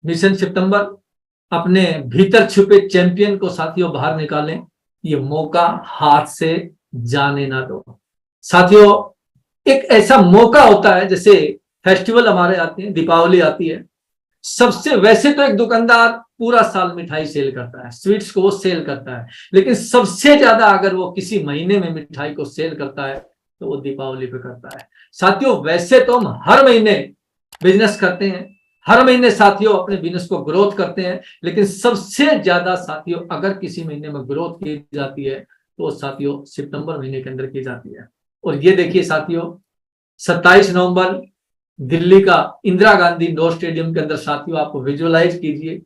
Mission सितंबर, अपने भीतर छुपे चैंपियन को साथियों बाहर निकालें। ये मौका हाथ से जाने ना दो साथियों। एक ऐसा मौका होता है, जैसे फेस्टिवल हमारे आते हैं, दीपावली आती है, सबसे वैसे तो एक दुकानदार पूरा साल मिठाई सेल करता है, स्वीट्स को वो सेल करता है, लेकिन सबसे ज्यादा अगर वो किसी महीने में मिठाई को सेल करता है तो वो दीपावली पे करता है साथियों। वैसे तो हम हर महीने बिजनेस करते हैं, हर महीने साथियों अपने बिजनेस को ग्रोथ करते हैं, लेकिन सबसे ज्यादा साथियों अगर किसी महीने में ग्रोथ की जाती है तो साथियों सितंबर महीने के अंदर की जाती है। और ये देखिए साथियों, 27 नवंबर दिल्ली का इंदिरा गांधी इंडोर स्टेडियम के अंदर साथियों आप विजुअलाइज कीजिए,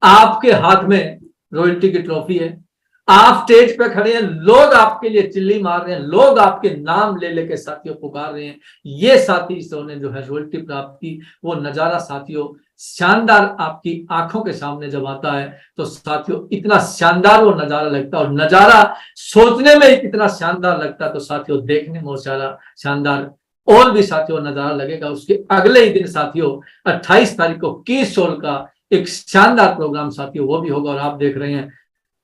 आपके हाथ में रॉयल्टी की ट्रॉफी है, आप स्टेज पे खड़े हैं, लोग आपके लिए चिल्ली मार रहे हैं, लोग आपके नाम ले लेके साथियों पुकार रहे हैं। ये साथी ने जो है रॉयल्टी प्राप्त की, वो नजारा साथियों शानदार आपकी आंखों के सामने जब आता है तो साथियों इतना शानदार वो नजारा लगता है, और नजारा सोचने में ही कितना शानदार लगता है तो साथियों देखने में ज्यादा शानदार और भी साथियों नजारा लगेगा। उसके अगले ही दिन साथियों 28 तारीख को कीसोल का एक शानदार प्रोग्राम साथियों वो भी होगा। और आप देख रहे हैं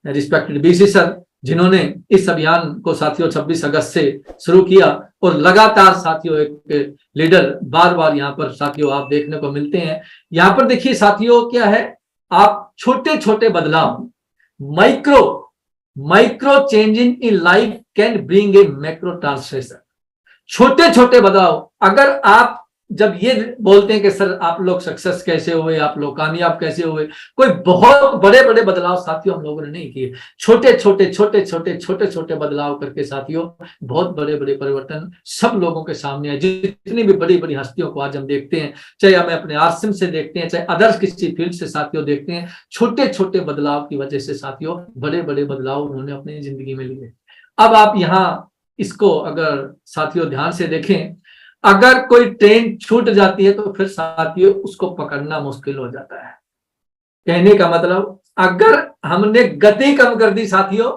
रिस्पेक्टेड बीसी सर, जिन्होंने इस अभियान को साथियों 26 अगस्त से शुरू किया, और लगातार साथियों एक लीडर बार बार यहाँ पर साथियों आप देखने को मिलते हैं। यहाँ पर देखिए साथियों क्या है, आप छोटे छोटे बदलाव, micro changing in life can bring a macro transformation. छोटे छोटे बदलाव, अगर आप जब ये बोलते हैं कि सर आप लोग सक्सेस कैसे हुए, आप लोग कामयाब कैसे हुए, कोई बहुत बड़े बड़े बदलाव साथियों हम लोगों ने नहीं किए, छोटे छोटे बदलाव करके साथियों बहुत बड़े बड़े परिवर्तन सब लोगों के सामने है। जितनी भी बड़ी बड़ी हस्तियों को आज हम देखते हैं, चाहे हमें अपने आरसीएम से देखते हैं, चाहे अदर्स किसी फील्ड से साथियों देखते हैं, छोटे छोटे बदलाव की वजह से साथियों बड़े बड़े बदलाव उन्होंने अपनी जिंदगी में लिए। अब आप यहाँ इसको अगर साथियों ध्यान से देखें, अगर कोई ट्रेन छूट जाती है तो फिर साथियों उसको पकड़ना मुश्किल हो जाता है। कहने का मतलब, अगर हमने गति कम कर दी साथियों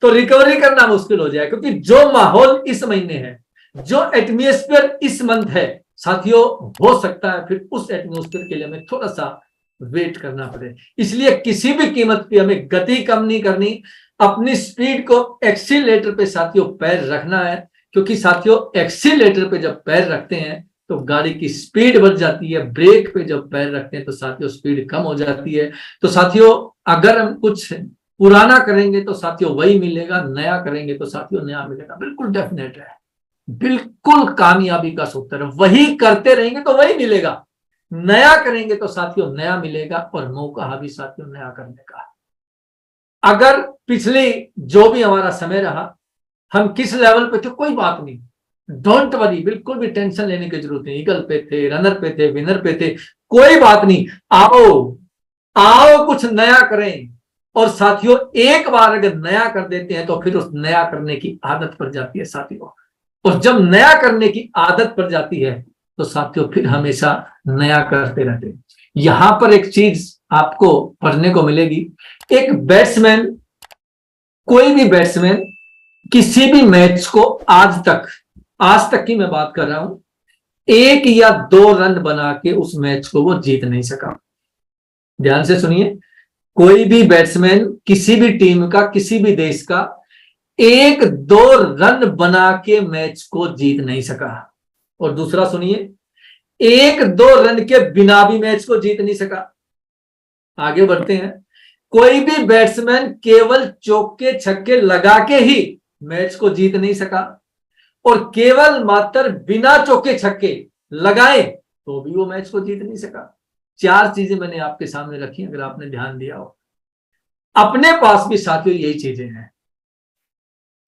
तो रिकवरी करना मुश्किल हो जाए, क्योंकि जो माहौल इस महीने है, जो एटमॉस्फेयर इस मंथ है साथियों, हो सकता है फिर उस एटमॉस्फेयर के लिए हमें थोड़ा सा वेट करना पड़े। इसलिए किसी भी कीमत पे हमें गति कम नहीं करनी, अपनी स्पीड को एक्सीलरेटर पे साथियों पैर रखना है, क्योंकि साथियों एक्सीलरेटर पे जब पैर रखते हैं तो गाड़ी की स्पीड बढ़ जाती है, ब्रेक पे जब पैर रखते हैं तो साथियों स्पीड कम हो जाती है। तो साथियों अगर हम कुछ पुराना करेंगे तो साथियों वही मिलेगा, नया करेंगे तो साथियों नया मिलेगा, बिल्कुल डेफिनेट है, बिल्कुल कामयाबी का सूत्र है। वही करते रहेंगे तो वही मिलेगा, नया करेंगे तो साथियों नया मिलेगा, और मौका भी साथियों नया करने का। अगर पिछले जो भी हमारा समय रहा, हम किस लेवल पे थे कोई बात नहीं, डोंट वरी, बिल्कुल भी टेंशन लेने की जरूरत नहीं। ईगल पे थे, रनर पे थे, विनर पे थे, कोई बात नहीं, आओ कुछ नया करें। और साथियों एक बार अगर नया कर देते हैं तो फिर उस नया करने की आदत पड़ जाती है साथियों, और जब नया करने की आदत पड़ जाती है तो साथियों फिर हमेशा नया करते रहते हैं। यहां पर एक चीज आपको पढ़ने को मिलेगी, एक बैट्समैन, कोई भी बैट्समैन किसी भी मैच को आज तक की मैं बात कर रहा हूं, 1 या 2 रन बना के उस मैच को वो जीत नहीं सका। ध्यान से सुनिए, कोई भी बैट्समैन किसी भी टीम का, किसी भी देश का 1-2 रन बना के मैच को जीत नहीं सका। और दूसरा सुनिए, 1-2 रन के बिना भी मैच को जीत नहीं सका। आगे बढ़ते हैं, कोई भी बैट्समैन केवल चौके छक्के लगा के ही मैच को जीत नहीं सका, और केवल मात्र बिना चौके छक्के लगाए तो भी वो मैच को जीत नहीं सका। 4 चीजें मैंने आपके सामने रखी, अगर आपने ध्यान दिया हो। अपने पास भी साथियों यही चीजें हैं,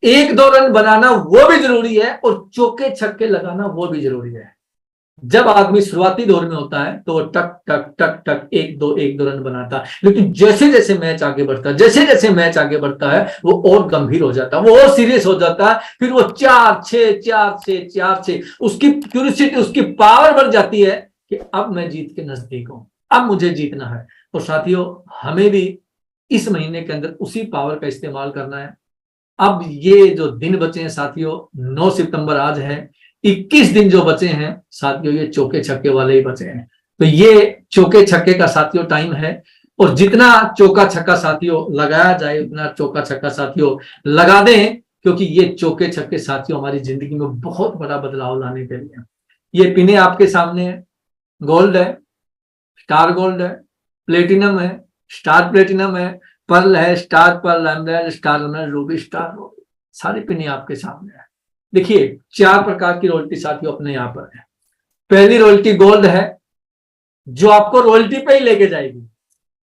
1-2 रन बनाना वो भी जरूरी है, और चौके छक्के लगाना वो भी जरूरी है। जब आदमी शुरुआती दौर में होता है तो वो टक टक टक टक 1-2 रन बनाता है, लेकिन जैसे जैसे मैच आगे बढ़ता है, जैसे जैसे मैच आगे बढ़ता है वो और गंभीर हो जाता है, वो और सीरियस हो जाता है, फिर वो 4-6 उसकी क्यूरियोसिटी, उसकी पावर बढ़ जाती है कि अब मैं जीत के नजदीक हूं, अब मुझे जीतना है। तो साथियों हमें भी इस महीने के अंदर उसी पावर का इस्तेमाल करना है। अब ये जो दिन बचे हैं साथियों, 9 सितंबर आज है, 21 दिन जो बचे हैं साथियों, ये चौके छक्के वाले ही बचे हैं। तो ये चौके छक्के का साथियों टाइम है, और जितना चौका छक्का साथियों लगाया जाए उतना चौका छक्का साथियों लगा दें, क्योंकि ये चौके छक्के साथियों हमारी जिंदगी में बहुत बड़ा बदलाव लाने के लिए। ये पिने आपके सामने है, गोल्ड है, स्टार गोल्ड है, प्लेटिनम है, स्टार प्लेटिनम है, पर्ल है, star pearl, emerald, star emerald, ruby, star ruby, सारी पिने आपके सामने है। देखिए 4 प्रकार की रॉयल्टी साथियों अपने यहाँ पर है। पहली रॉयल्टी गोल्ड है, जो आपको रॉयल्टी पे ही लेके जाएगी।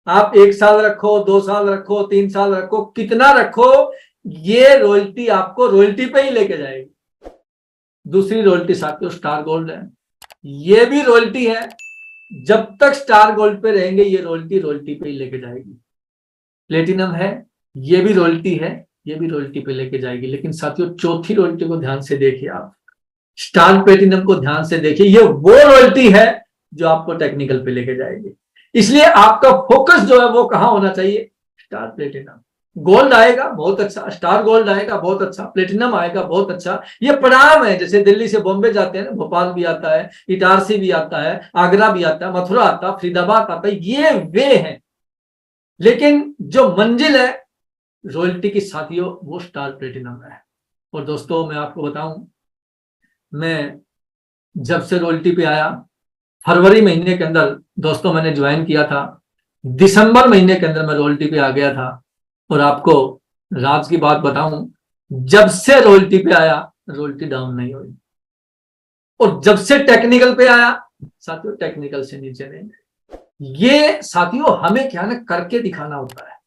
आप 1 साल रखो, 2 साल रखो, 3 साल रखो, कितना रखो, ये रॉयल्टी आपको रॉयल्टी पे ही लेके जाएगी। दूसरी रॉयल्टी साथियों स्टार गोल्ड है, ये भी रॉयल्टी है, जब तक स्टार गोल्ड पे रहेंगे ये रॉयल्टी पे ही लेके जाएगी। प्लेटिनम है, ये भी रॉयल्टी है, ये भी रॉयल्टी पे लेके जाएगी। लेकिन साथियों चौथी रॉयल्टी को ध्यान से देखिए, आप स्टार प्लेटिनम को ध्यान से देखिए, ये वो रॉयल्टी है जो आपको टेक्निकल पे लेके जाएगी। इसलिए आपका फोकस जो है वो कहां होना चाहिए, स्टार प्लेटिनम। गोल्ड आएगा बहुत अच्छा, स्टार गोल्ड आएगा बहुत अच्छा, प्लेटिनम आएगा बहुत अच्छा, ये परिणाम है। जैसे दिल्ली से बॉम्बे जाते हैं ना, भोपाल भी आता है, इटारसी भी आता है, आगरा भी आता है, मथुरा आता है, फरीदाबाद आता है, ये वे हैं। लेकिन जो मंजिल है रॉयल्टी की साथियों वो स्टार प्लेटिनम है। और दोस्तों मैं आपको बताऊं, मैं जब से रॉयल्टी पे आया, फरवरी महीने के अंदर दोस्तों मैंने ज्वाइन किया था, दिसंबर महीने के अंदर मैं रॉयल्टी पे आ गया था। और आपको राज की बात बताऊं, जब से रॉयल्टी पे आया रॉयल्टी डाउन नहीं हुई, और जब से टेक्निकल पे आया साथियों टेक्निकल से नीचे नहीं गए। ये साथियों हमें क्या ना करके दिखाना होता है।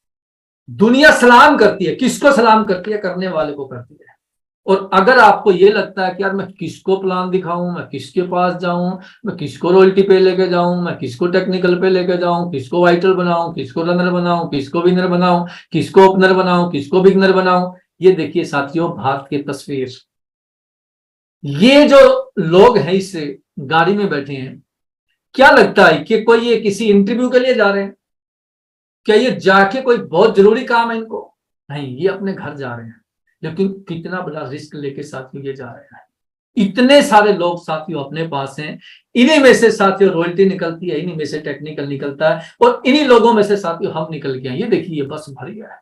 दुनिया सलाम करती है, किसको सलाम करती है, करने वाले को करती है। और अगर आपको ये लगता है कि यार मैं किसको प्लान दिखाऊं, मैं किसके पास जाऊं, मैं किसको रॉयल्टी पे लेके जाऊं, मैं किसको टेक्निकल पे लेके जाऊं, किसको वाइटल बनाऊं, किसको रनर बनाऊं, किसको विनर बनाऊं, किसको ओपनर बनाऊं, किसको बिगनर बनाऊं, ये देखिए साथियों भारत की तस्वीर। ये जो लोग हैं इस गाड़ी में बैठे हैं, क्या लगता है कि कोई ये किसी इंटरव्यू के लिए जा रहे हैं? क्या ये जाके कोई बहुत जरूरी काम है इनको? नहीं, ये अपने घर जा रहे हैं। लेकिन कितना बड़ा रिस्क लेके साथियों ये जा रहे हैं। इतने सारे लोग साथियों अपने पास हैं, इन्हीं में से साथियों रॉयल्टी निकलती है, इन्हीं में से टेक्निकल निकलता है, और इन्हीं लोगों में से साथियों हम निकल गए हैं। ये देखिए ये बस भरी है।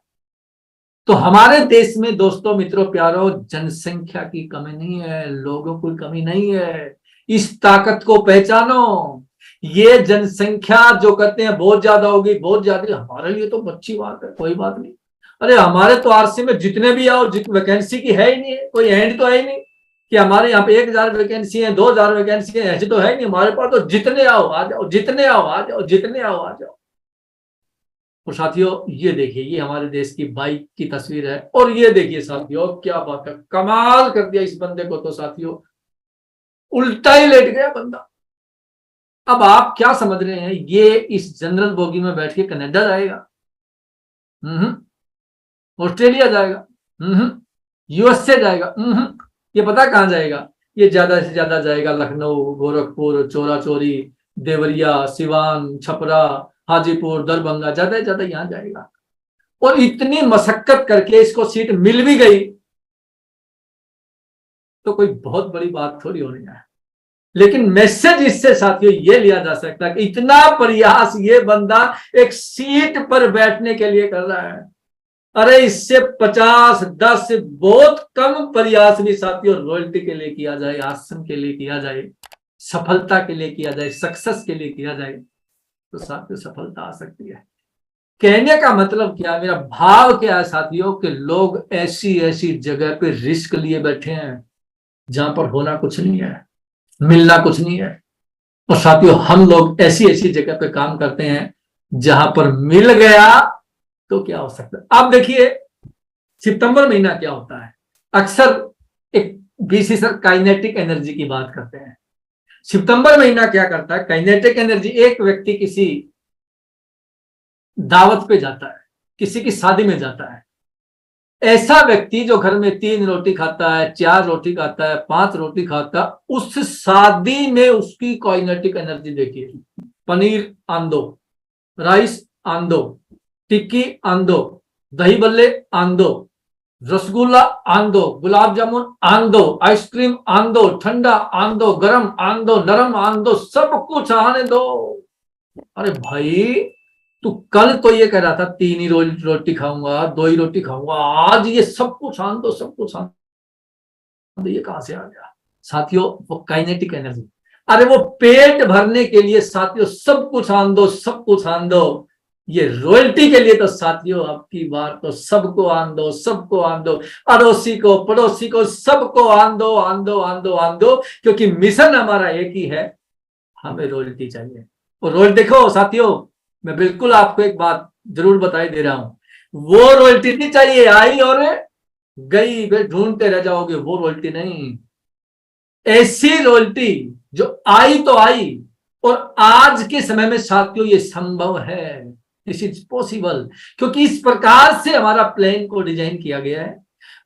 तो हमारे देश में दोस्तों मित्रों प्यारों जनसंख्या की कमी नहीं है, लोगों की कमी नहीं है। इस ताकत को पहचानो। ये जनसंख्या जो कहते हैं बहुत ज्यादा होगी, बहुत ज्यादा, हमारे लिए तो अच्छी बात है, कोई बात नहीं। अरे हमारे तो आरसी में जितने भी आओ, वैकेंसी की है ही नहीं है, कोई एंड तो है ही नहीं कि हमारे यहाँ पे 1000 वैकेंसी है, 2000 वैकेंसी है, ऐसे तो है नहीं। हमारे पास तो जितने आओ आ जाओ, जितने आओ आ जाओ, जितने आओ आ जाओ। और साथियों ये देखिए ये हमारे देश की बाइक की तस्वीर है, और ये देखिए साथियों क्या बात है, कमाल कर दिया इस बंदे को तो साथियों, उल्टा ही लेट गया बंदा। अब आप क्या समझ रहे हैं, ये इस जनरल बोगी में बैठ के कनाडा जाएगा, ऑस्ट्रेलिया जाएगा, यूएसए जाएगा, ये पता कहां जाएगा? ये ज्यादा से ज्यादा जाएगा लखनऊ, गोरखपुर, चोरा चोरी, देवरिया, सिवान, छपरा, हाजीपुर, दरभंगा, ज्यादा से ज्यादा यहां जाएगा। और इतनी मशक्कत करके इसको सीट मिल भी गई तो कोई बहुत बड़ी बात थोड़ी होनी है। लेकिन मैसेज इससे साथियों ये लिया जा सकता है कि इतना प्रयास ये बंदा एक सीट पर बैठने के लिए कर रहा है। अरे इससे 50, 10 बहुत कम प्रयास भी साथियों रॉयल्टी के लिए किया जाए, आसन के लिए किया जाए, सफलता के लिए किया जाए, सक्सेस के लिए किया जाए, तो साथियों सफलता आ सकती है। कहने का मतलब क्या, मेरा भाव क्या है साथियों, कि लोग ऐसी ऐसी जगह पे रिस्क लिए बैठे हैं जहां पर होना कुछ नहीं है, मिलना कुछ नहीं है। और साथियों हम लोग ऐसी ऐसी जगह पे काम करते हैं जहां पर मिल गया तो क्या हो सकता है। आप देखिए सितंबर महीना क्या होता है, अक्सर एक बीसी सर काइनेटिक एनर्जी की बात करते हैं। सितंबर महीना क्या करता है, काइनेटिक एनर्जी, एक व्यक्ति किसी दावत पे जाता है, किसी की शादी में जाता है, ऐसा व्यक्ति जो घर में 3 रोटी खाता है, 4 रोटी खाता है, 5 रोटी खाता है, उस शादी में उसकी काइनेटिक एनर्जी देखिए। पनीर आंदो, राइस आंदो, टिक्की आंदो, दही बल्ले आंदो, रसगुल्ला आंदो, गुलाब जामुन आंदो, आइसक्रीम आंदो, ठंडा आंदो, गरम आंदो, नरम आंदो, सब कुछ आने दो। अरे भाई, तू कल तो ये कह रहा था 3 ही रोटी खाऊंगा, 2 ही रोटी खाऊंगा, आज ये सब कुछ आन दो, सब कुछ आन दो, ये कहां से आ गया? साथियों, वो काइनेटिक एनर्जी, अरे वो पेट भरने के लिए साथियों सब कुछ आन दो, सब कुछ आन दो। ये रॉयल्टी के लिए तो साथियों आपकी बात तो सबको आन दो, सबको आन दो, अड़ोसी को, पड़ोसी को, सबको आन दो, आन दो, आन दो, आन दो, क्योंकि मिशन हमारा एक ही है, हमें रॉयल्टी चाहिए। और रोल देखो साथियों, मैं बिल्कुल आपको एक बात जरूर बताई दे रहा हूं, वो रॉयल्टी नहीं चाहिए आई और गई, वे ढूंढते रह जाओगे, वो रॉयल्टी नहीं। ऐसी रॉयल्टी जो आई तो आई, और आज के समय में साथियों ये संभव है, दिस इज पॉसिबल, क्योंकि इस प्रकार से हमारा प्लान को डिजाइन किया गया है।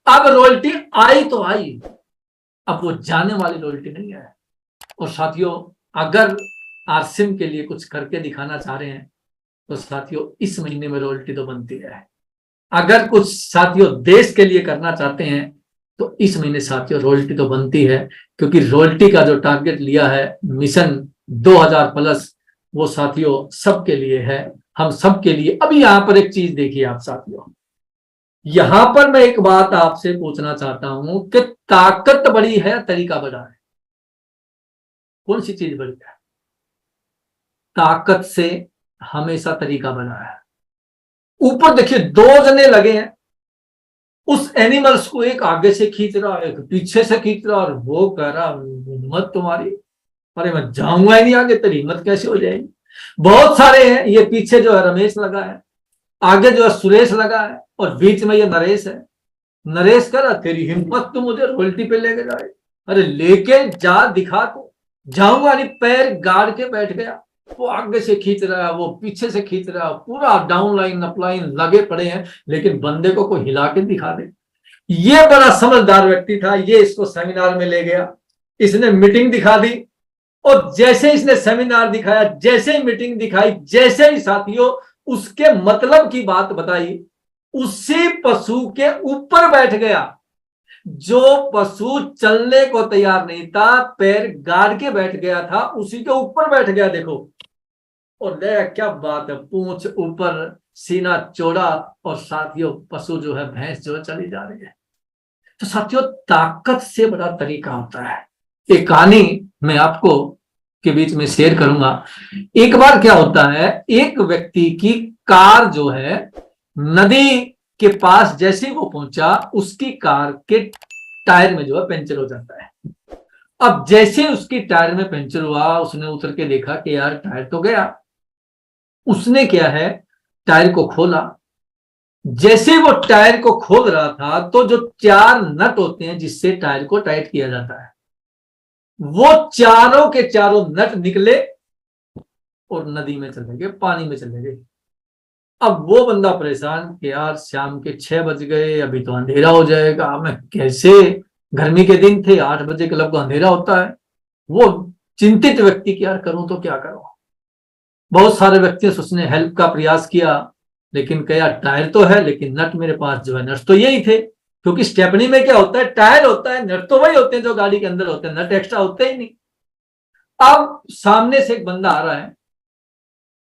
अब रॉयल्टी आई तो आई, अब वो जाने वाली रॉयल्टी नहीं है। और साथियों, अगर आरसिम के लिए कुछ करके दिखाना चाह रहे हैं तो साथियों इस महीने में रॉयल्टी तो बनती है। अगर कुछ साथियों देश के लिए करना चाहते हैं तो इस महीने साथियों रॉयल्टी तो बनती है, क्योंकि रॉयल्टी का जो टारगेट लिया है मिशन 2000 प्लस, वो साथियों सबके लिए है, हम सबके लिए। अभी यहां पर एक चीज देखिए आप साथियों, यहां पर मैं एक बात आपसे पूछना चाहता हूं कि ताकत बड़ी है, तरीका बड़ा है, कौन सी चीज बड़ी है? ताकत से हमेशा तरीका बना है। ऊपर देखिए 2 जने लगे हैं, उस एनिमल्स को एक आगे से खींच रहा है, एक पीछे से खींच रहा, और वो कह रहा हिम्मत तुम्हारी, अरे मैं जाऊंगा ही नहीं आगे, तेरी हिम्मत कैसे हो जाएगी? बहुत सारे हैं, ये पीछे जो है रमेश लगा है, आगे जो है सुरेश लगा है, और बीच में ये नरेश है। नरेश कह रहा तेरी हिम्मत तुम मुझे रॉयल्टी पे लेके जाए, अरे लेके जा, दिखा, तो जाऊंगा नहीं, पैर गाड़ के बैठ गया। वो आगे से खींच रहा है, वो पीछे से खींच रहा है, पूरा डाउन लाइन अपलाइन लगे पड़े हैं, लेकिन बंदे को कोई हिला के दिखा दे। ये बड़ा समझदार व्यक्ति था, ये इसको सेमिनार में ले गया, इसने मीटिंग दिखा दी, और जैसे इसने सेमिनार दिखाया, जैसे ही मीटिंग दिखाई, जैसे ही साथियों उसके मतलब की बात बताई, उसी पशु के ऊपर बैठ गया। जो पशु चलने को तैयार नहीं था, पैर गाड़ के बैठ गया था, उसी के ऊपर बैठ गया। देखो, और क्या बात है, पूंछ ऊपर, सीना चौड़ा, और साथियों पशु जो है, भैंस जो है चली जा रही है। तो साथियों ताकत से बड़ा तरीका होता है। एक कहानी मैं आपको के बीच में शेयर करूंगा। एक बार क्या होता है, एक व्यक्ति की कार जो है नदी के पास जैसे वो पहुंचा, उसकी कार के टायर में जो है पंचर हो जाता है। अब जैसे उसकी टायर में पंचर हुआ, उसने उतर के देखा कि यार टायर तो गया। उसने क्या है, टायर को खोला। जैसे वो टायर को खोल रहा था तो जो 4 नट होते हैं जिससे टायर को टाइट किया जाता है, वो चारों के चारों नट निकले और नदी में चले गए, पानी में चले गए। अब वो बंदा परेशान कि यार शाम के 6 बज गए, अभी तो अंधेरा हो जाएगा, मैं कैसे, गर्मी के दिन थे, 8 बजे क्लब को अंधेरा होता है। वो चिंतित व्यक्ति कि यार करूं तो क्या करूं। बहुत सारे व्यक्तियों से उसने हेल्प का प्रयास किया, लेकिन क्या टायर तो है, लेकिन नट मेरे पास जो है, नट तो यही थे, क्योंकि स्टेपनी में क्या होता है, टायर होता है, नट तो वही होते हैं जो गाड़ी के अंदर होते हैं, नट एक्स्ट्रा होते ही नहीं। अब सामने से एक बंदा आ रहा है,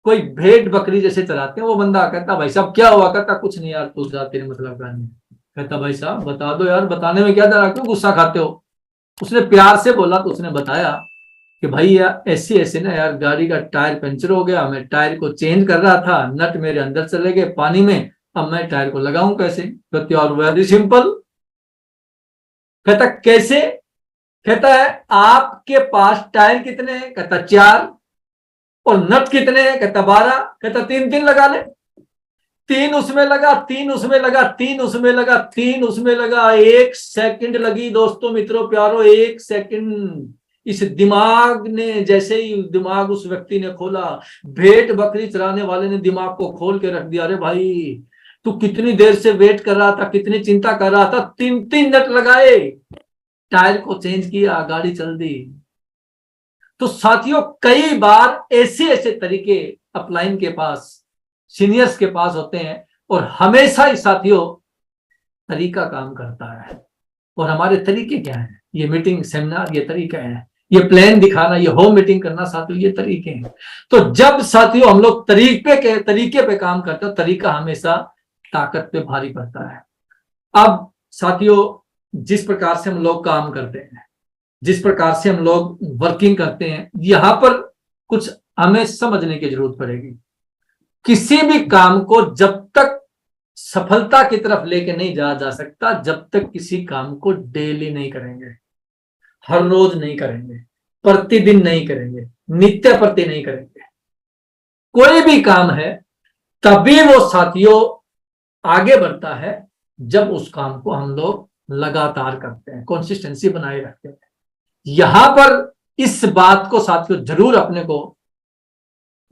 कोई भेड़ बकरी जैसे चलाते हैं, वो बंदा कहता भाई साहब क्या हुआ? कहता कुछ नहीं यार, तू जा, तेरे मतलब का नहीं। कहता भाई साहब बता दो यार, बताने में क्या डरा, क्यों गुस्सा खाते हो? उसने प्यार से बोला, तो उसने बताया कि भाई यार ऐसे ऐसे ना यार, गाड़ी का टायर पंचर हो गया, मैं टायर को चेंज कर रहा था, नट मेरे अंदर चले गए पानी में, अब मैं टायर को लगाऊं कैसे? कहते और वेरी सिंपल। कहता कैसे? कहता है आपके पास टायर कितने हैं? कहता 4। और नट कितने हैं? कहता 12। कहता 3 लगा ले। 3 उसमें लगा, 3 उसमें लगा, 3 उसमें लगा, 3 उसमें लगा। 1 सेकंड लगी दोस्तों, मित्रों, प्यारो, 1 सेकंड। इस दिमाग ने, जैसे ही दिमाग उस व्यक्ति ने खोला, भेड़ बकरी चराने वाले ने दिमाग को खोल के रख दिया। अरे भाई तू कितनी देर से वेट कर रहा था, कितनी चिंता कर रहा था, 3 नट लगाए, टायर को चेंज किया, गाड़ी चल दी। तो साथियों कई बार ऐसे ऐसे तरीके अपलाइन के पास, सीनियर्स के पास होते हैं, और हमेशा ही साथियों तरीका काम करता है। और हमारे तरीके क्या है? ये मीटिंग, सेमिनार, ये तरीका है। ये प्लान दिखाना, ये होम मीटिंग करना साथियों, ये तरीके हैं। तो जब साथियों हम लोग तरीके पे काम करते हैं, तरीका हमेशा ताकत पे भारी पड़ता है। अब साथियों जिस प्रकार से हम लोग काम करते हैं, जिस प्रकार से हम लोग वर्किंग करते हैं, यहां पर कुछ हमें समझने की जरूरत पड़ेगी। किसी भी काम को जब तक सफलता की तरफ लेके नहीं जाया जा सकता, जब तक किसी काम को डेली नहीं करेंगे, हर रोज नहीं करेंगे, प्रतिदिन नहीं करेंगे, नित्य प्रति नहीं करेंगे। कोई भी काम है तभी वो साथियों आगे बढ़ता है जब उस काम को हम लोग लगातार करते हैं, कंसिस्टेंसी बनाए रखते हैं। यहां पर इस बात को साथियों जरूर अपने को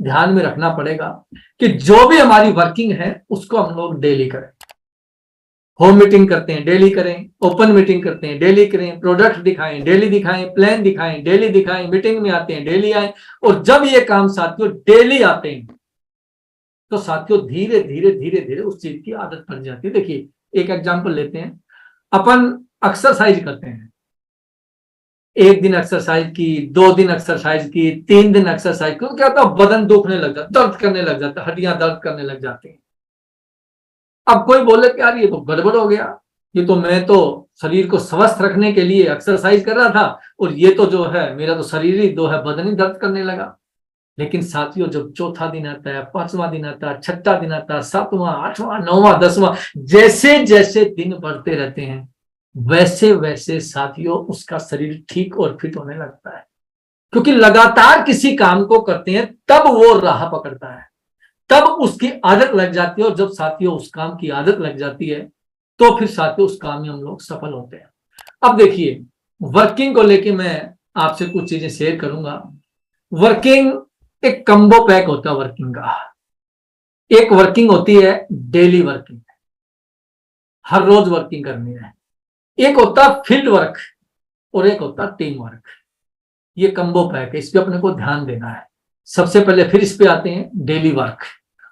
ध्यान में रखना पड़ेगा कि जो भी हमारी वर्किंग है उसको हम लोग डेली करें। होम मीटिंग करते हैं डेली करें, ओपन मीटिंग करते हैं डेली करें, प्रोडक्ट दिखाएं डेली दिखाएं, प्लान दिखाएं डेली दिखाएं, मीटिंग में आते हैं डेली आए। और जब ये काम साथियों डेली आते हैं तो साथियों धीरे धीरे धीरे धीरे उस चीज की आदत पड़ जाती है। देखिए एक एग्जांपल लेते हैं, अपन एक्सरसाइज करते हैं, एक दिन एक्सरसाइज की, 2 दिन एक्सरसाइज की, 3 दिन एक्सरसाइज की, तो क्या होता है बदन दुखने लग जाता, दर्द करने लग जाता, हड्डियां दर्द करने लग जाती हैं। अब कोई बोले कि यार ये तो गड़बड़ हो गया, ये तो मैं तो शरीर को स्वस्थ रखने के लिए एक्सरसाइज कर रहा था और ये तो जो है मेरा तो शरीर ही जो है बदन ही दर्द करने लगा। लेकिन साथियों जब चौथा दिन आता है, 5वां दिन आता है, 6वां दिन आता है, 7वां, 8वां, 9वां, 10वां, जैसे जैसे दिन बढ़ते रहते हैं वैसे वैसे साथियों उसका शरीर ठीक और फिट होने लगता है। क्योंकि लगातार किसी काम को करते हैं तब वो राह पकड़ता है, तब उसकी आदत लग जाती है। और जब साथियों उस काम की आदत लग जाती है तो फिर साथियों उस काम में हम लोग सफल होते हैं। अब देखिए वर्किंग को लेके मैं आपसे कुछ चीजें शेयर करूंगा। वर्किंग एक कम्बो पैक होता है वर्किंग का। एक वर्किंग होती है डेली वर्किंग, हर रोज वर्किंग करनी है। एक होता फील्ड वर्क और एक होता टीम वर्क। ये कम्बो पैक है, इस पे अपने को ध्यान देना है। सबसे पहले फिर इस पे आते हैं डेली वर्क।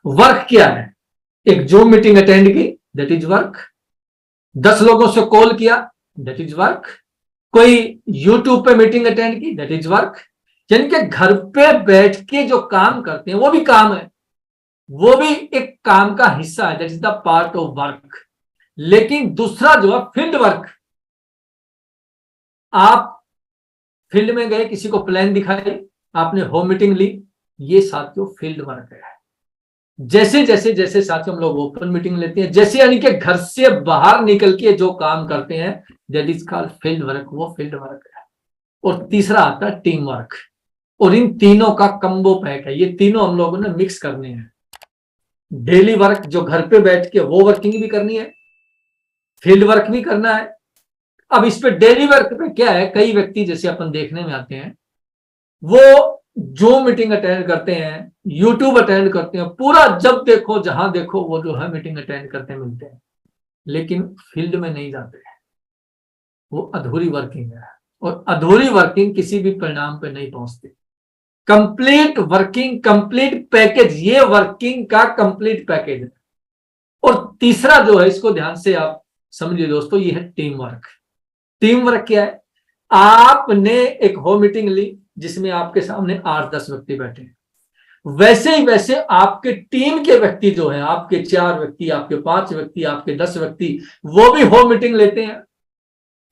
वर्क क्या है? एक जूम मीटिंग अटेंड की, दैट इज वर्क। 10 लोगों से कॉल किया, दैट इज वर्क। कोई यूट्यूब पे मीटिंग अटेंड की, दैट इज वर्क। यानी कि घर पे बैठ के जो काम करते हैं वो भी काम है, वो भी एक काम का हिस्सा है, that is the part of work. लेकिन दूसरा जो है फील्ड वर्क, आप फील्ड में गए, किसी को प्लान दिखाई, आपने होम मीटिंग ली, ये साथियों फील्ड वर्क है। जैसे जैसे जैसे साथियों हम लोग ओपन मीटिंग लेते हैं, जैसे यानी कि घर से बाहर निकल के जो काम करते हैं that is called field work, वो फील्ड वर्क है। और तीसरा आता है टीम वर्क। और इन तीनों का कम्बो पैक है, ये तीनों हम लोगों ने मिक्स करने हैं। डेली वर्क जो घर पे बैठ के वो वर्किंग भी करनी है, फील्ड वर्क भी करना है। अब इस पे डेली वर्क पे क्या है, कई व्यक्ति जैसे अपन देखने में आते हैं वो जो मीटिंग अटेंड करते हैं, यूट्यूब अटेंड करते हैं, पूरा जब देखो जहां देखो वो जो है मीटिंग अटेंड करते मिलते हैं, लेकिन फील्ड में नहीं जाते हैं। वो अधूरी वर्किंग है और अधूरी वर्किंग किसी भी परिणाम पे नहीं पहुंचती। कंप्लीट वर्किंग, कंप्लीट पैकेज, ये वर्किंग का कंप्लीट पैकेज है। और तीसरा जो है, इसको ध्यान से आप समझिए दोस्तों, ये है टीम वर्क। टीम वर्क क्या है? आपने एक होम मीटिंग ली जिसमें आपके सामने 8-10 व्यक्ति बैठे हैं, वैसे ही वैसे आपके टीम के व्यक्ति जो है, आपके 4 व्यक्ति, आपके 5 व्यक्ति, आपके 10 व्यक्ति, वो भी होम मीटिंग लेते हैं।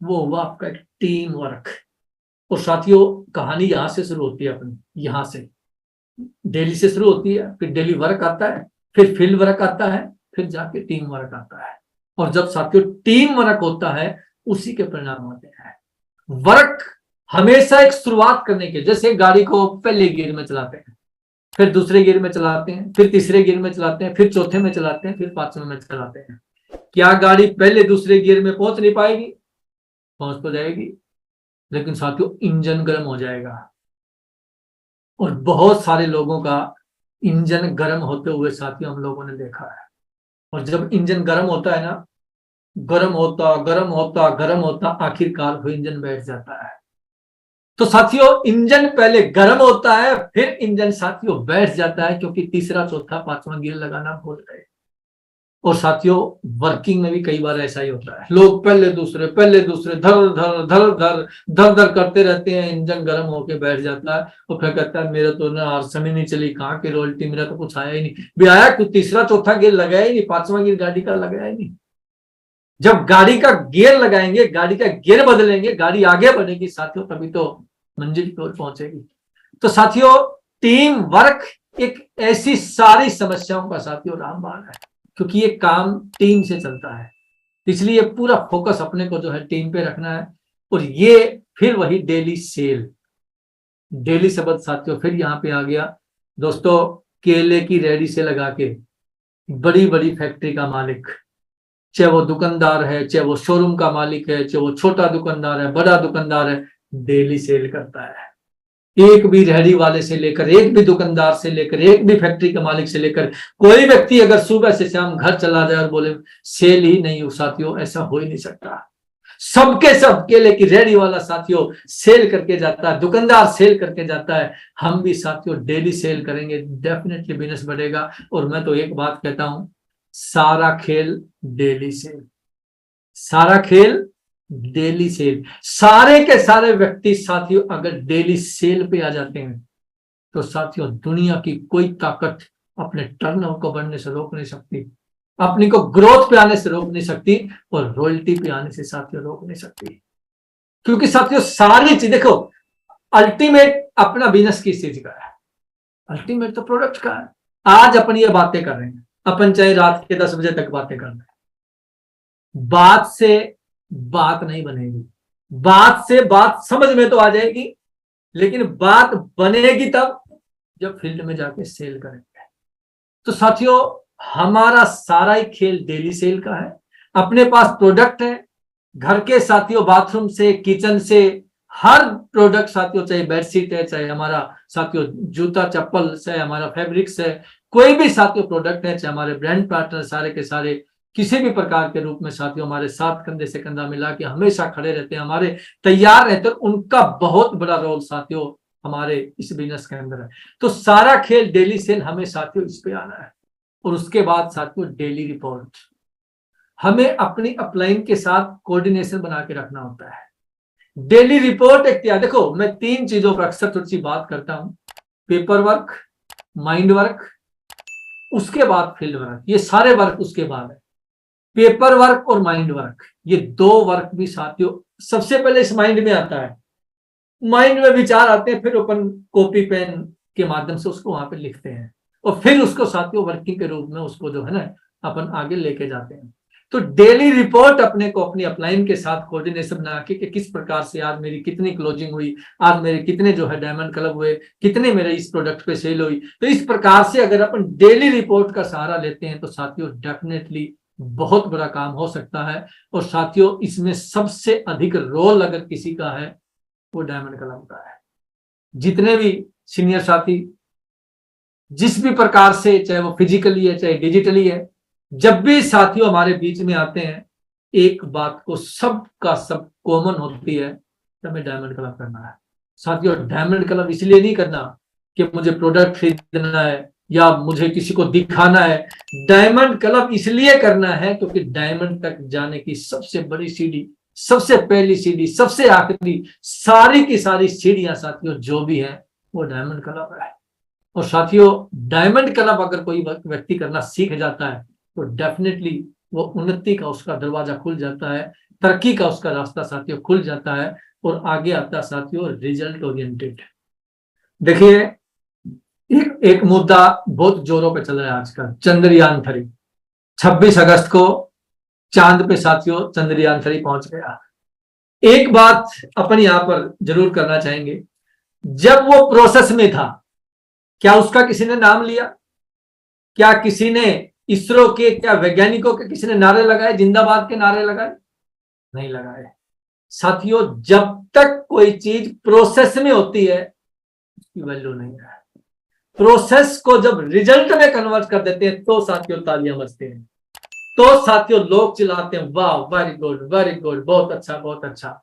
वो हुआ आपका एक टीम वर्क। और साथियों कहानी यहां से शुरू होती है अपनी, यहां से डेली से शुरू होती है, फिर डेली वर्क आता है, फिर फील्ड वर्क आता है, फिर जाके टीम वर्क आता है। और जब साथियों टीम वर्क होता है उसी के परिणाम होते हैं। वर्क हमेशा एक शुरुआत करने के, जैसे गाड़ी को पहले गियर में चलाते हैं, फिर दूसरे गियर में चलाते हैं, फिर तीसरे गियर में चलाते हैं, फिर चौथे में चलाते हैं, फिर 5वें में चलाते हैं। क्या गाड़ी पहले दूसरे गियर में पहुंच नहीं पाएगी? पहुंच तो जाएगी, लेकिन साथियों इंजन गर्म हो जाएगा। और बहुत सारे लोगों का इंजन गर्म होते हुए साथियों हम लोगों ने देखा है। और जब इंजन गर्म होता है ना, गर्म होता गर्म होता गर्म होता, आखिरकार वो इंजन बैठ जाता है। तो साथियों इंजन पहले गर्म होता है, फिर इंजन साथियों बैठ जाता है, क्योंकि तीसरा चौथा 5वां गियर लगाना भूल गए। और साथियों वर्किंग में भी कई बार ऐसा ही होता है, लोग पहले दूसरे धर धर धर धर धर धर करते रहते हैं, इंजन गर्म होके बैठ जाता है और फिर कहता है मेरा तो ना आज समय नहीं चली, कहाँ की रॉयल्टी, मेरा तो कुछ आया ही नहीं। भी आया कुछ, तीसरा चौथा गियर लगाया ही नहीं, पांचवा गियर गाड़ी का लगाया ही नहीं। जब गाड़ी का गियर लगाएंगे, गाड़ी का गियर बदलेंगे, गाड़ी आगे बढ़ेगी साथियों, तभी तो मंजिल की ओर पहुंचेगी। तो साथियों टीम वर्क एक ऐसी सारी समस्याओं का साथियों रामबाण है, क्योंकि ये काम टीम से चलता है, इसलिए पूरा फोकस अपने को जो है टीम पे रखना है। और ये फिर वही डेली सेल, डेली शब्द साथियों फिर यहाँ पे आ गया दोस्तों। केले की रेडी से लगा के बड़ी बड़ी फैक्ट्री का मालिक, चाहे वो दुकानदार है, चाहे वो शोरूम का मालिक है, चाहे वो छोटा दुकानदार है, बड़ा दुकानदार है, डेली सेल करता है। एक भी रेहड़ी वाले से लेकर, एक भी दुकानदार से लेकर, एक भी फैक्ट्री के मालिक से लेकर, कोई व्यक्ति अगर सुबह से शाम घर चला जाए और बोले सेल ही नहीं हो साथियों, ऐसा हो ही नहीं सकता। सबके सब केले की रेहड़ी वाला साथियों सेल करके जाता है, दुकानदार सेल करके जाता है। हम भी साथियों डेली सेल करेंगे, डेफिनेटली बिजनेस बढ़ेगा। और मैं तो एक बात कहता हूं, सारा खेल डेली सेल, सारा खेल डेली सेल। सारे के सारे व्यक्ति साथियों अगर डेली सेल पे आ जाते हैं तो साथियों दुनिया की कोई ताकत अपने टर्नओवर को बढ़ने से रोक नहीं सकती, अपनी को ग्रोथ पे आने से रोक नहीं सकती, और रॉयल्टी पे आने से साथियों रोक नहीं सकती। क्योंकि साथियों सारी चीज देखो, अल्टीमेट अपना बिजनेस किस चीज का है? अल्टीमेट तो प्रोडक्ट का है। आज अपन ये बातें कर रहे हैं, अपन चाहे रात के 10 बजे तक बातें कर रहे हैं, बात से बात नहीं बनेगी, बात से बात समझ में तो आ जाएगी, लेकिन बात बनेगी तब जब फील्ड में जाके सेल करेंगे। तो साथियों हमारा सारा ही खेल डेली सेल का है। अपने पास प्रोडक्ट है, घर के साथियों बाथरूम से, किचन से, हर प्रोडक्ट साथियों, चाहे बेडशीट है, चाहे हमारा साथियों जूता चप्पल, चाहे हमारा फैब्रिक्स है, कोई भी साथियों प्रोडक्ट है, चाहे हमारे ब्रांड पार्टनर, सारे के सारे किसी भी प्रकार के रूप में साथियों हमारे साथ कंधे से कंधा मिला के हमेशा खड़े रहते हैं, हमारे तैयार रहते हैं। उनका बहुत बड़ा रोल साथियों हमारे इस बिजनेस के अंदर है। तो सारा खेल डेली सेल हमें साथियों इस पे आना है। और उसके बाद साथियों डेली रिपोर्ट, हमें अपनी अपलाइन के साथ कोऑर्डिनेशन बना के रखना होता है। डेली रिपोर्ट एक देखो, मैं 3 चीजों पर अक्सर थोड़ी सी बात करता हूं, पेपर वर्क, माइंड वर्क, उसके बाद फील्ड वर्क। ये सारे वर्क उसके बाद है, पेपर वर्क और माइंड वर्क। ये 2 वर्क भी साथियों सबसे पहले इस माइंड में आता है, माइंड में विचार आते हैं, फिर अपन कॉपी पेन के माध्यम से उसको वहां पे लिखते हैं, और फिर उसको साथियों वर्किंग के रूप में उसको जो है ना अपन आगे लेके जाते हैं। तो डेली रिपोर्ट अपने को अपनी अपलाइन के साथ कोऑर्डिनेशन बना के कि किस प्रकार से आज मेरी कितनी क्लोजिंग हुई, आज मेरे कितने जो है डायमंड क्लब हुए, कितने मेरे इस प्रोडक्ट पे सेल हुई। तो इस प्रकार से अगर अपन डेली रिपोर्ट का सहारा लेते हैं तो साथियों डेफिनेटली बहुत बड़ा काम हो सकता है। और साथियों इसमें सबसे अधिक रोल अगर किसी का है वो डायमंड क्लब का है। जितने भी सीनियर साथी जिस भी प्रकार से, चाहे वो फिजिकली है चाहे डिजिटली है, जब भी साथियों हमारे बीच में आते हैं, एक बात को सबका सब कॉमन होती है कि हमें डायमंड क्लब करना है। साथियों डायमंड क्लब इसलिए नहीं करना कि मुझे प्रोडक्ट खरीदना है या मुझे किसी को दिखाना है, डायमंड क्लब इसलिए करना है क्योंकि डायमंड तक जाने की सबसे बड़ी सीढ़ी, सबसे पहली सीढ़ी, सबसे आखिरी, सारी की सारी सीढ़ियां साथियों जो भी है वो डायमंड क्लब है। और साथियों डायमंड क्लब अगर कोई व्यक्ति करना सीख जाता है तो डेफिनेटली वो उन्नति का उसका दरवाजा खुल जाता है, तरक्की का उसका रास्ता साथियों खुल जाता है, और आगे आता साथियों रिजल्ट ओरिएंटेड। देखिए एक मुद्दा बहुत जोरों पे चल रहा है आजकल, चंद्रयान 3। 26 अगस्त को चांद पे साथियों चंद्रयान 3 पहुंच गया। एक बात अपन यहां पर जरूर करना चाहेंगे, जब वो प्रोसेस में था क्या उसका किसी ने नाम लिया? क्या किसी ने इसरो के, क्या वैज्ञानिकों के किसी ने नारे लगाए, जिंदाबाद के नारे लगाए? नहीं लगाए। साथियों जब तक कोई चीज प्रोसेस में होती है उसकी वैल्यू नहीं है। प्रोसेस को जब रिजल्ट में कन्वर्ट कर देते हैं तो साथियों तालियां बजते हैं, तो साथियों लोग चिल्लाते हैं वाह वेरी गुड वेरी गुड, बहुत अच्छा बहुत अच्छा।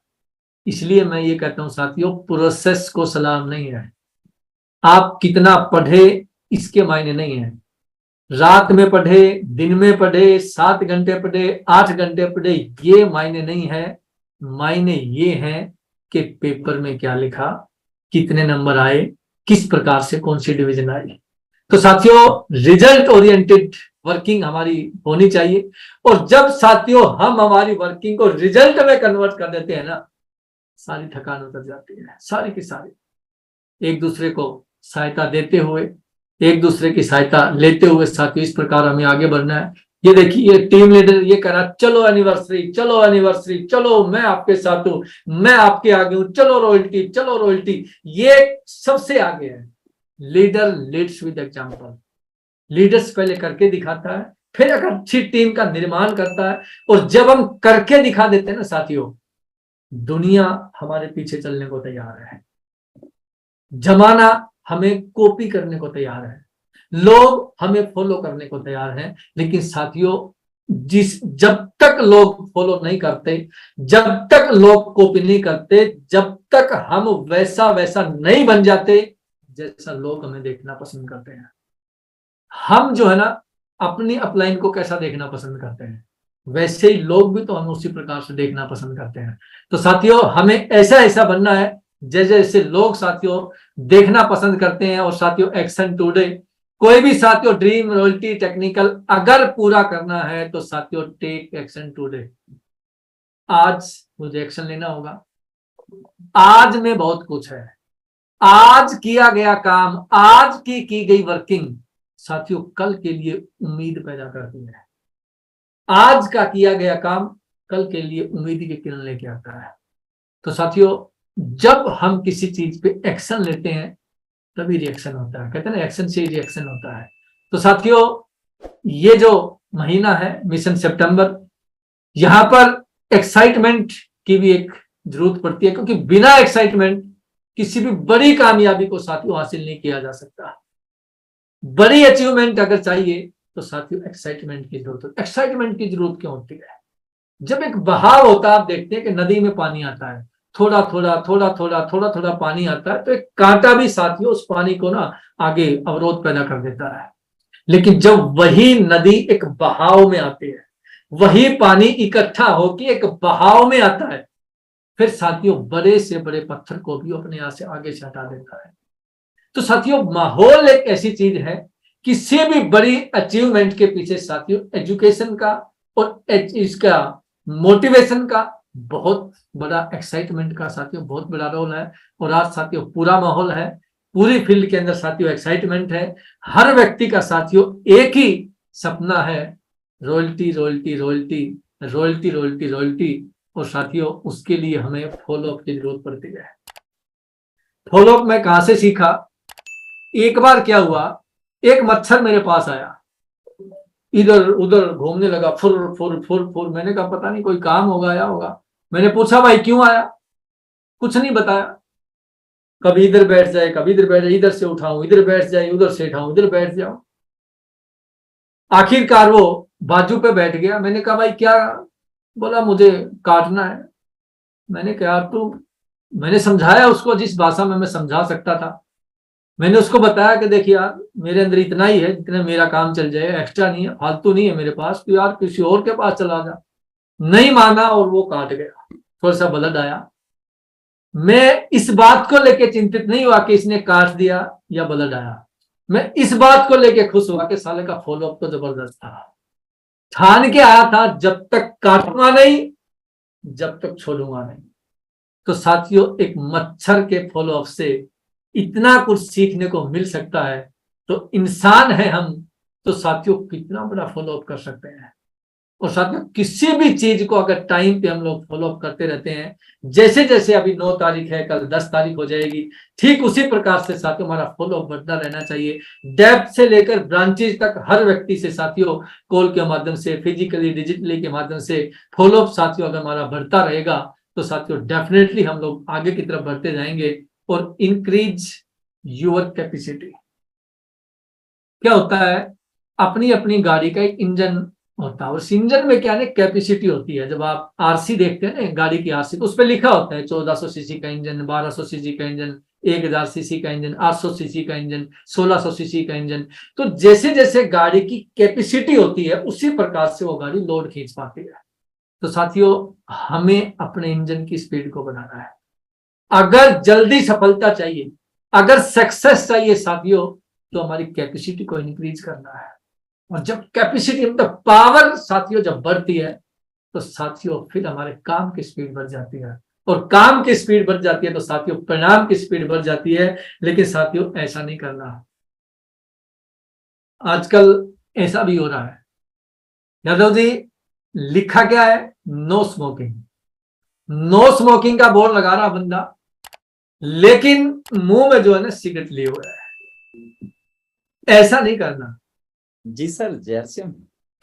इसलिए मैं ये कहता हूं साथियों प्रोसेस को सलाम नहीं है, आप कितना पढ़े इसके मायने नहीं है, रात में पढ़े, दिन में पढ़े, 7 घंटे पढ़े, 8 घंटे पढ़े, ये मायने नहीं है। मायने ये है कि पेपर में क्या लिखा, कितने नंबर आए, किस प्रकार से कौन सी डिवीजन आई। तो साथियों, रिजल्ट ओरिएंटेड वर्किंग हमारी होनी चाहिए। और जब साथियों हम हमारी वर्किंग को रिजल्ट में कन्वर्ट कर देते हैं ना, सारी थकान उतर जाती है, सारी की सारी। एक दूसरे को सहायता देते हुए, एक दूसरे की सहायता लेते हुए साथियों, इस प्रकार हमें आगे बढ़ना है। ये देखिए, टीम लीडर ये कह रहा, चलो एनिवर्सरी, चलो एनिवर्सरी, चलो मैं आपके साथ हूं, मैं आपके आगे हूं, चलो रॉयल्टी, चलो रॉयल्टी। ये सबसे आगे है। Leader leads with example. Leaders पहले करके दिखाता है, फिर एक अच्छी टीम का निर्माण करता है। और जब हम करके दिखा देते हैं ना साथियों, दुनिया हमारे पीछे चलने को तैयार है, जमाना हमें कॉपी करने को तैयार है, लोग हमें फॉलो करने को तैयार हैं। लेकिन साथियों, जब तक लोग फॉलो नहीं करते, जब तक लोग कॉपी नहीं करते, जब तक हम वैसा वैसा नहीं बन जाते जैसा लोग हमें देखना पसंद करते हैं। हम जो है ना, अपनी अपलाइन को कैसा देखना पसंद करते हैं, वैसे ही लोग भी तो हमें उसी प्रकार से देखना पसंद करते हैं। तो साथियों, हमें ऐसा ऐसा बनना है जैसे जैसे लोग साथियों देखना पसंद करते हैं। और साथियों, एक्शन टुडे, कोई भी साथियों ड्रीम, रॉयल्टी, टेक्निकल अगर पूरा करना है तो साथियों टेक एक्शन टुडे। आज मुझे एक्शन लेना होगा। आज में बहुत कुछ है। आज किया गया काम, आज की गई वर्किंग साथियों कल के लिए उम्मीद पैदा करती है। आज का किया गया काम कल के लिए उम्मीद की किरण लेके आता है। तो साथियों, जब हम किसी चीज पे एक्शन लेते हैं तभी रिएक्शन होता है। कहते हैं ना, एक्शन से रिएक्शन होता है। तो साथियों, ये जो महीना है मिशन सितंबर, यहां पर एक्साइटमेंट की भी एक जरूरत पड़ती है, क्योंकि बिना एक्साइटमेंट किसी भी बड़ी कामयाबी को साथियों हासिल नहीं किया जा सकता। बड़ी अचीवमेंट अगर चाहिए तो साथियों एक्साइटमेंट की जरूरत होती है। एक्साइटमेंट की जरूरत क्यों होती है? जब एक बहाव होता है, आप देखते हैं कि नदी में पानी आता है, थोड़ा थोड़ा थोड़ा थोड़ा थोड़ा थोड़ा पानी आता है, तो एक कांटा भी साथियों उस पानी को ना आगे अवरोध पैदा कर देता है। लेकिन जब वही नदी एक बहाव में आती है, वही पानी इकट्ठा होकर एक बहाव में आता है, फिर साथियों बड़े से बड़े पत्थर को भी अपने यहां से आगे से हटा देता है। तो साथियों, माहौल एक ऐसी चीज है, किसी भी बड़ी अचीवमेंट के पीछे साथियों एजुकेशन का और इसका मोटिवेशन का बहुत बड़ा, एक्साइटमेंट का साथियों बहुत बड़ा रोल है। और आज साथियों पूरा माहौल है, पूरी फील्ड के अंदर साथियों एक्साइटमेंट है। हर व्यक्ति का साथियों एक ही सपना है, royalty royalty royalty royalty royalty royalty. और साथियों, उसके लिए हमें फॉलोअप की जरूरत पड़ती है। फॉलोअप मैं कहां से सीखा? एक बार क्या हुआ, एक मच्छर मेरे पास आया, इधर उधर घूमने लगा, फुर फुर फुर फुर। मैंने कहा पता नहीं कोई काम होगा या होगा। मैंने पूछा भाई क्यों आया? कुछ नहीं बताया। कभी इधर बैठ जाए, कभी इधर बैठ जाए, इधर से उठाऊं इधर बैठ जाए, उधर से उठाऊं इधर बैठ जाऊं। आखिरकार वो बाजू पे बैठ गया। मैंने कहा भाई क्या? बोला मुझे काटना है। मैंने कहा मैंने समझाया उसको जिस भाषा में मैं समझा सकता था। मैंने उसको बताया कि देखिए यार, मेरे अंदर इतना ही है जितना मेरा काम चल जाए, एक्स्ट्रा नहीं है, फालतू नहीं है मेरे पास, तो यार किसी और के पास चला जा। नहीं माना और वो काट गया, थोड़ा सा ब्लड आया। मैं इस बात को लेके चिंतित नहीं हुआ कि इसने काट दिया या ब्लड आया। मैं इस बात को लेके खुश हुआ कि साले का फॉलोअप तो जबरदस्त था। ठान के आया था, जब तक काटूंगा नहीं, जब तक छोड़ूंगा नहीं। तो साथियों, एक मच्छर के फॉलोअप से इतना कुछ सीखने को मिल सकता है। तो इंसान है हम, तो साथियों कितना बड़ा फॉलोअप कर सकते हैं। और साथियों, किसी भी चीज को अगर टाइम पे हम लोग फॉलोअप करते रहते हैं, जैसे जैसे अभी 9 तारीख है, कल 10 तारीख हो जाएगी, ठीक उसी प्रकार से साथियों हमारा फॉलोअप बढ़ता रहना चाहिए। डेप्थ से लेकर ब्रांचेज तक हर व्यक्ति से साथियों कॉल के माध्यम से, फिजिकली डिजिटली के माध्यम से फॉलोअप साथियों अगर हमारा बढ़ता रहेगा तो साथियों डेफिनेटली हम लोग आगे की तरफ बढ़ते जाएंगे। और इंक्रीज योर कैपेसिटी। क्या होता है, अपनी अपनी गाड़ी का एक इंजन होता है, उस इंजन में क्या है, कैपेसिटी होती है। जब आप आरसी देखते हैं ना गाड़ी की आरसी, तो उस पर लिखा होता है 1400 सीसी का इंजन, 1200 सीसी का इंजन, 1000 सीसी का इंजन, 800 सीसी का इंजन, 1600 सीसी का इंजन। तो जैसे जैसे गाड़ी की कैपेसिटी होती है उसी प्रकार से वो गाड़ी लोड खींच पाती है। तो साथियों, हमें अपने इंजन की स्पीड को बढ़ाना है। अगर जल्दी सफलता चाहिए, अगर सक्सेस चाहिए साथियों, तो हमारी कैपेसिटी को इंक्रीज करना है। और जब कैपेसिटी मतलब पावर साथियों जब बढ़ती है, तो साथियों फिर हमारे काम की स्पीड बढ़ जाती है, और काम की स्पीड बढ़ जाती है तो साथियों परिणाम की स्पीड बढ़ जाती है। लेकिन साथियों ऐसा नहीं करना। आजकल ऐसा भी हो रहा है, यादव जी, लिखा क्या है? No smoking. नो स्मोकिंग का बोर्ड लगा रहा बंदा, लेकिन मुंह में जो है ना सिगरेट लिए हुआ है। ऐसा नहीं करना। जी सर, जैसे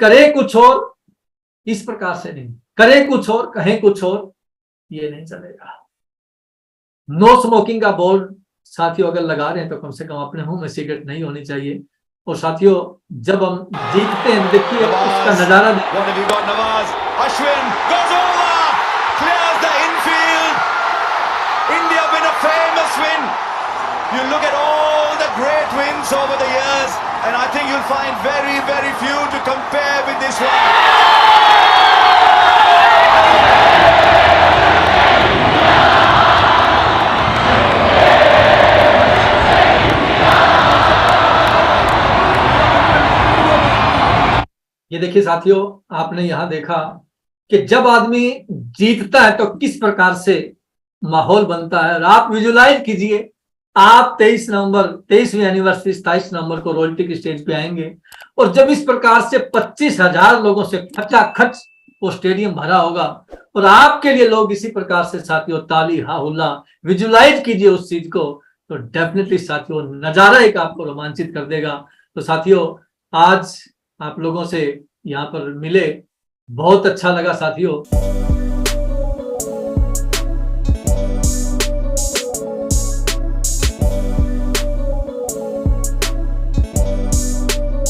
करे कुछ और, इस प्रकार से नहीं। करे कुछ और, कहे कुछ और, ये नहीं चलेगा। नो स्मोकिंग का बोर्ड साथियों अगर लगा रहे हैं तो कम से कम अपने मुंह में सिगरेट नहीं होनी चाहिए। और साथियों जब हम जीतते हैं, देखिए उसका नजारा You look at all the great wins over the years, and I think you'll find very, very few to compare with this one. ये देखिए साथियों, आपने यहां देखा कि जब आदमी जीतता है तो किस प्रकार से माहौल बनता है। और आप विजुलाइज कीजिए, आप 23वीं एनिवर्सरी 27 नवंबर को रॉयल्टी की स्टेज पे आएंगे, और जब इस प्रकार से 25,000 लोगों से खचाखच वो स्टेडियम भरा होगा, और आपके लिए लोग इसी प्रकार से साथियों ताली हा हुल्ला, विजुलाइज कीजिए उस चीज को, तो डेफिनेटली साथियों नजारा एक आपको रोमांचित कर देगा। तो साथियों आज आप लोगों से यहाँ पर मिले, बहुत अच्छा लगा साथियों।